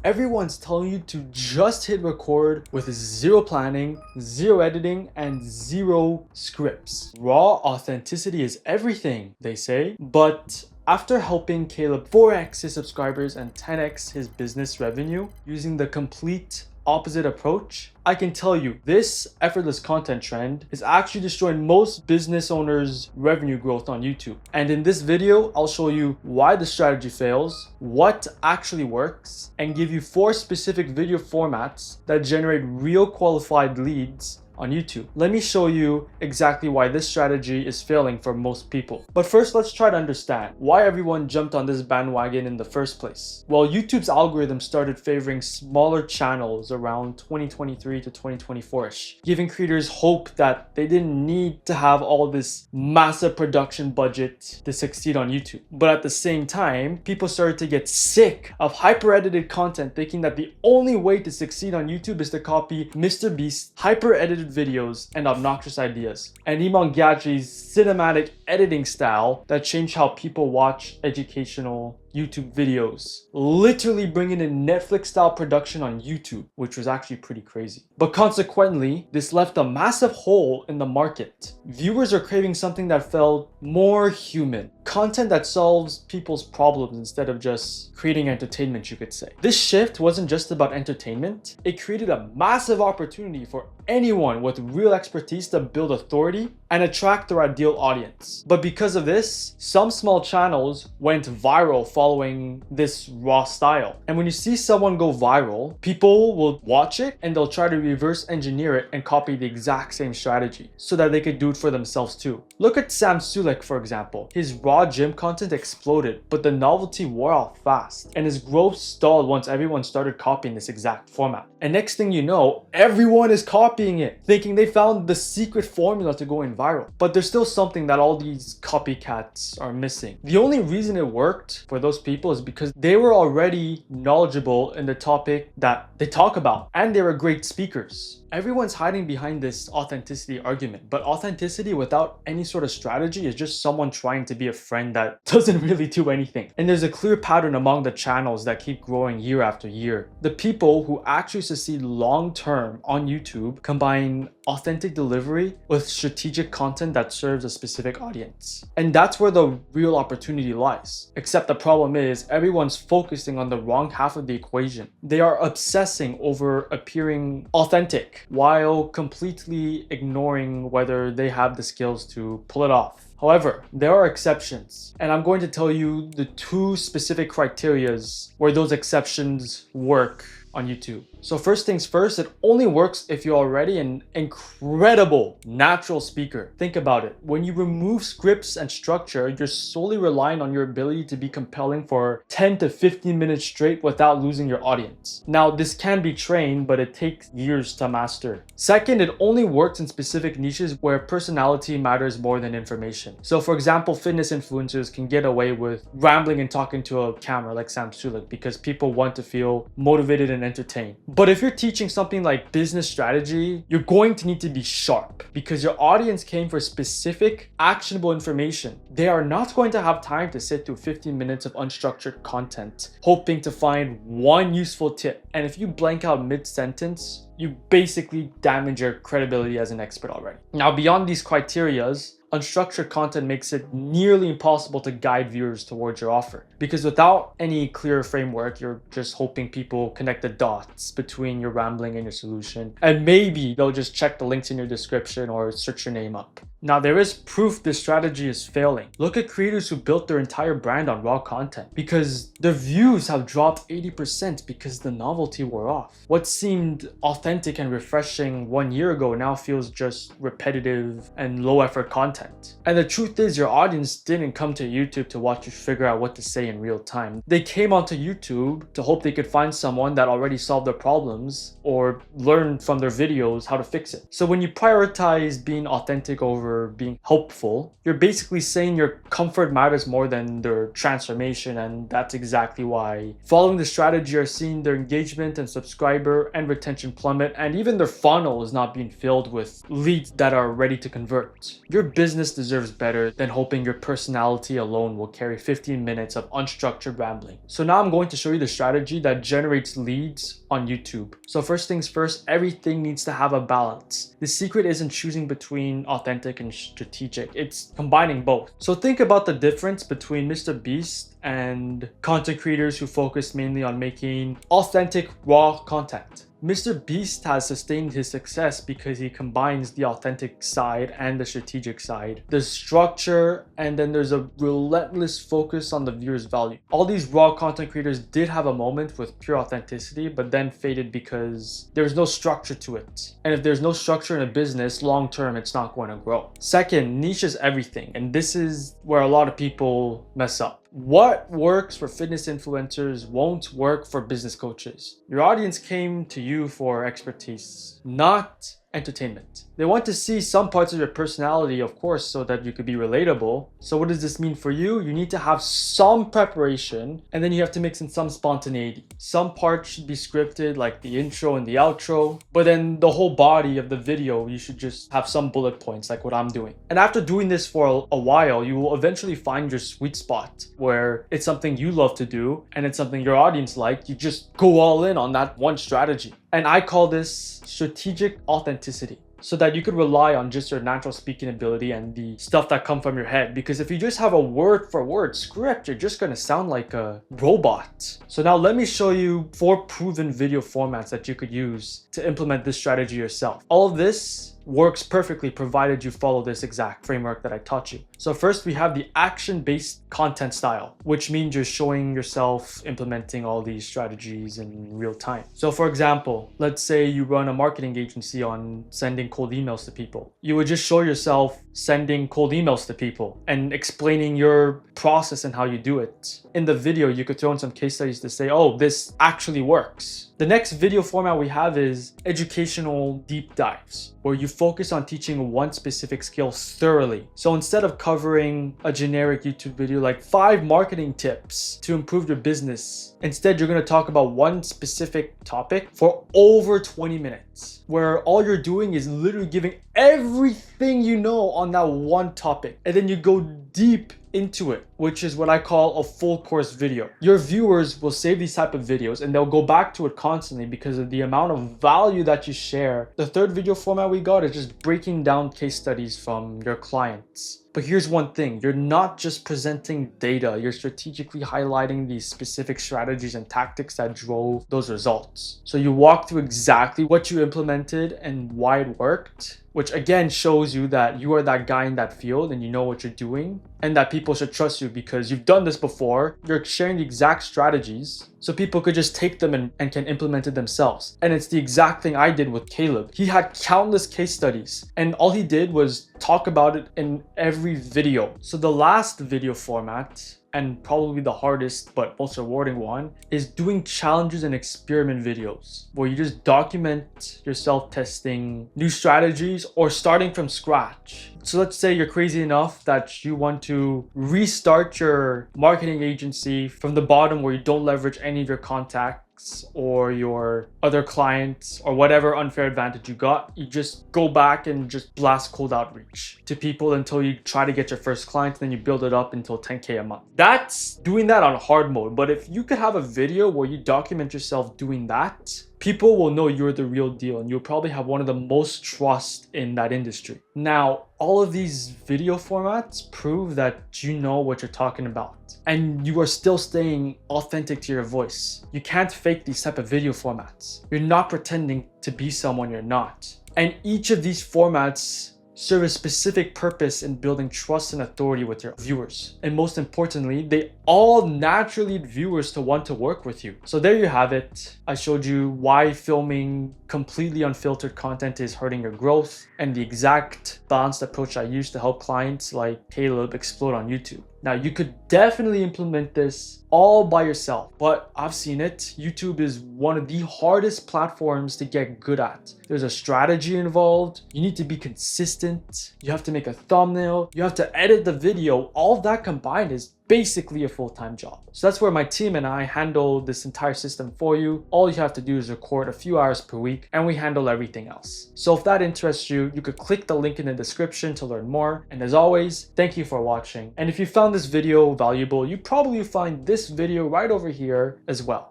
everyone's telling you to just hit record with zero planning, zero editing, and zero scripts. Raw authenticity is everything, they say. But after helping Caleb 4x his subscribers and 10x his business revenue using the complete opposite approach, I can tell you this effortless content trend is actually destroying most business owners' revenue growth on YouTube. And in this video, I'll show you why the strategy fails, what actually works, and give you 4 specific video formats that generate real qualified leads on YouTube. Let me show you exactly why this strategy is failing for most people. But first, let's try to understand why everyone jumped on this bandwagon in the first place. Well, YouTube's algorithm started favoring smaller channels around 2023 to 2024-ish, giving creators hope that they didn't need to have all this massive production budget to succeed on YouTube. But at the same time, people started to get sick of hyper-edited content, thinking that the only way to succeed on YouTube is to copy MrBeast's hyper-edited videos and obnoxious ideas, and Iman Gadzhi's cinematic editing style that changed how people watch educational YouTube videos, literally bringing in Netflix style production on YouTube, which was actually pretty crazy. But consequently, this left a massive hole in the market. Viewers are craving something that felt more human, content that solves people's problems instead of just creating entertainment, you could say. This shift wasn't just about entertainment, it created a massive opportunity for anyone with real expertise to build authority and attract their ideal audience. But because of this, some small channels went viral following this raw style. And when you see someone go viral, people will watch it and they'll try to reverse engineer it and copy the exact same strategy so that they could do it for themselves too. Look at Sam Sulek, for example. His raw gym content exploded, but the novelty wore off fast and his growth stalled once everyone started copying this exact format. And next thing you know, everyone is copying it, thinking they found the secret formula to going viral. But there's still something that all these copycats are missing. The only reason it worked for those people is because they were already knowledgeable in the topic that they talk about, and they were great speakers. Everyone's hiding behind this authenticity argument, but authenticity without any sort of strategy is just someone trying to be a friend that doesn't really do anything. And there's a clear pattern among the channels that keep growing year after year. The people who actually succeed long-term on YouTube combine authentic delivery with strategic content that serves a specific audience. And that's where the real opportunity lies. Except the problem is everyone's focusing on the wrong half of the equation. They are obsessing over appearing authentic while completely ignoring whether they have the skills to pull it off. However, there are exceptions, and I'm going to tell you the 2 specific criterias where those exceptions work on YouTube. So first things first, it only works if you're already an incredible natural speaker. Think about it. When you remove scripts and structure, you're solely relying on your ability to be compelling for 10 to 15 minutes straight without losing your audience. Now, this can be trained, but it takes years to master. Second, it only works in specific niches where personality matters more than information. So for example, fitness influencers can get away with rambling and talking to a camera like Sam Sulek because people want to feel motivated and entertained. But if you're teaching something like business strategy, you're going to need to be sharp because your audience came for specific, actionable information. They are not going to have time to sit through 15 minutes of unstructured content, hoping to find one useful tip. And if you blank out mid-sentence, you basically damage your credibility as an expert already. Now, beyond these criterias, unstructured content makes it nearly impossible to guide viewers towards your offer. Because without any clear framework, you're just hoping people connect the dots between your rambling and your solution. And maybe they'll just check the links in your description or search your name up. Now, there is proof this strategy is failing. Look at creators who built their entire brand on raw content because their views have dropped 80% because the novelty wore off. What seemed authentic and refreshing 1 year ago now feels just repetitive and low effort content. And the truth is, your audience didn't come to YouTube to watch you figure out what to say in real time. They came onto YouTube to hope they could find someone that already solved their problems or learn from their videos how to fix it. So when you prioritize being authentic over you're being helpful, you're basically saying your comfort matters more than their transformation, and that's exactly why following the strategy are seeing their engagement and subscriber and retention plummet, and even their funnel is not being filled with leads that are ready to convert. Your business deserves better than hoping your personality alone will carry 15 minutes of unstructured rambling. So now I'm going to show you the strategy that generates leads on YouTube. So first things first, everything needs to have a balance. The secret isn't choosing between authentic and strategic, it's combining both. So think about the difference between Mr. Beast and content creators who focus mainly on making authentic, raw content. Mr. Beast has sustained his success because he combines the authentic side and the strategic side. There's structure, and then there's a relentless focus on the viewer's value. All these raw content creators did have a moment with pure authenticity, but then faded because there was no structure to it. And if there's no structure in a business, long term, it's not going to grow. Second, niche is everything. And this is where a lot of people mess up. What works for fitness influencers won't work for business coaches. Your audience came to you for expertise, not entertainment. They want to see some parts of your personality, of course, so that you could be relatable. So what does this mean for you? You need to have some preparation, and then you have to mix in some spontaneity. Some parts should be scripted, like the intro and the outro, but then the whole body of the video, you should just have some bullet points like what I'm doing. And after doing this for a while, you will eventually find your sweet spot where it's something you love to do and it's something your audience likes. You just go all in on that one strategy. And I call this strategic authenticity, so that you could rely on just your natural speaking ability and the stuff that come from your head. Because if you just have a word for word script, you're just gonna sound like a robot. So now let me show you 4 proven video formats that you could use to implement this strategy yourself. All of this works perfectly provided you follow this exact framework that I taught you. So first we have the action-based content style, which means you're showing yourself implementing all these strategies in real time. So for example, let's say you run a marketing agency on sending cold emails to people. You would just show yourself sending cold emails to people and explaining your process and how you do it. In the video, you could throw in some case studies to say, oh, this actually works. The next video format we have is educational deep dives, where you focus on teaching one specific skill thoroughly. So instead of covering a generic YouTube video like 5 marketing tips to improve your business, instead you're going to talk about one specific topic for over 20 minutes, where all you're doing is literally giving everything you know on that one topic. And then you go deep into it, which is what I call a full course video. Your viewers will save these type of videos and they'll go back to it constantly because of the amount of value that you share. The third video format we got is just breaking down case studies from your clients. But here's one thing, you're not just presenting data, you're strategically highlighting these specific strategies and tactics that drove those results. So you walk through exactly what you implemented and why it worked, which again shows you that you are that guy in that field and you know what you're doing, and that people should trust you because you've done this before. You're sharing the exact strategies so people could just take them and can implement it themselves. And it's the exact thing I did with Caleb. He had countless case studies and all he did was talk about it in every video. So the last video format, and probably the hardest but most rewarding one, is doing challenges and experiment videos, where you just document yourself testing new strategies or starting from scratch. So let's say you're crazy enough that you want to restart your marketing agency from the bottom, where you don't leverage any of your contacts or your other clients or whatever unfair advantage you got. You just go back and just blast cold outreach to people until you try to get your first client, then you build it up until 10K a month. That's doing that on hard mode. But if you could have a video where you document yourself doing that, people will know you're the real deal and you'll probably have one of the most trust in that industry. Now, all of these video formats prove that you know what you're talking about and you are still staying authentic to your voice. You can't fake these type of video formats. You're not pretending to be someone you're not. And each of these formats serve a specific purpose in building trust and authority with your viewers. And most importantly, they all naturally viewers to want to work with you. So there you have it. I showed you why filming completely unfiltered content is hurting your growth and the exact balanced approach I use to help clients like Caleb explode on YouTube. Now, you could definitely implement this all by yourself, but I've seen it. YouTube is one of the hardest platforms to get good at. There's a strategy involved. You need to be consistent. You have to make a thumbnail. You have to edit the video. All that combined is basically a full-time job. So that's where my team and I handle this entire system for you. All you have to do is record a few hours per week and we handle everything else. So if that interests you, you could click the link in the description to learn more. And as always, thank you for watching. And if you found this video valuable, you probably find this video right over here as well.